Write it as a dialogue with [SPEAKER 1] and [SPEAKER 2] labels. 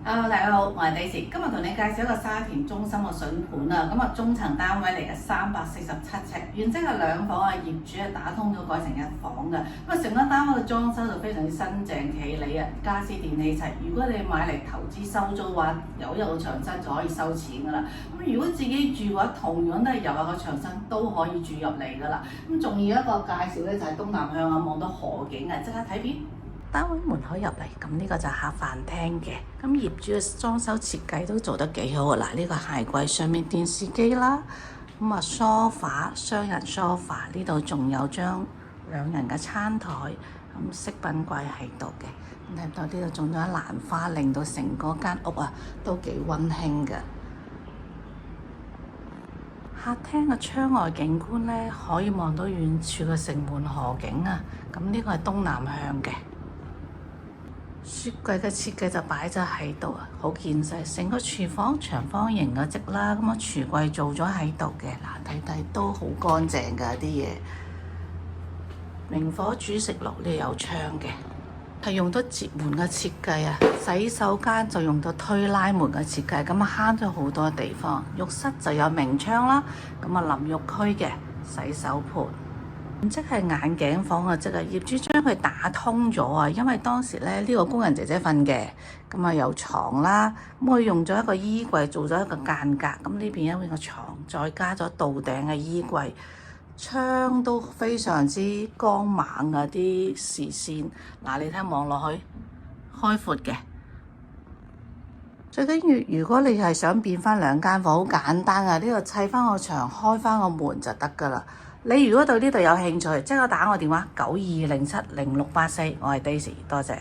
[SPEAKER 1] Hello，大家好，我係 Daisy，今日同你介紹一個沙田中心嘅筍盤啊，咁中層單位嚟嘅347尺，原則係2房啊，業主打通咗改成1房嘅，成個單位嘅裝修就非常之新淨企理啊，家私電器齊。如果你買嚟投資收租嘅話，有一個牆身就可以收錢噶啦。如果自己住嘅話，同樣都係有一個牆身都可以住入嚟噶啦。仲要一個介紹咧，就係東南向啊，望到河景啊，即刻睇片。單位門口入嚟，咁呢個就係客飯廳嘅。咁業主嘅裝修設計都做得幾好啊！嗱，呢個鞋櫃上面電視機啦，咁梳化雙人梳化，呢度仲有張2人嘅餐台，咁飾品櫃喺度嘅。睇唔到呢度種咗蘭花，令到成個間屋啊都幾溫馨嘅。客廳嘅窗外景觀咧，可以望到遠處嘅城門河景啊！咁呢個係東南向嘅。雪櫃嘅設計就擺咗喺度啊，好見細，成個廚房長方形嘅積啦，咁櫥櫃做咗喺度嘅，嗱睇都好乾淨㗎啲嘢。明火煮食爐呢有窗嘅，係用到捷門嘅設計啊。洗手間就用到推拉門嘅設計，咁慳咗好多地方。浴室就有明窗啦，咁淋浴區嘅洗手盆。即係眼鏡房啊！即係業主將佢打通咗啊，因為當時咧呢個工人姐姐瞓嘅，咁有床啦，咁佢用咗一個衣櫃做咗一個間隔，咁呢邊因為個床再加咗到頂嘅衣櫃，窗都非常之光猛啊啲視線，嗱你睇望落去開闊嘅，最緊要如果你係想變翻2間房，好簡單啊！呢度砌翻個牆，開翻個門就得噶啦。你如果對呢度有興趣，即刻打我電話92070684，我係 Daisy，多謝。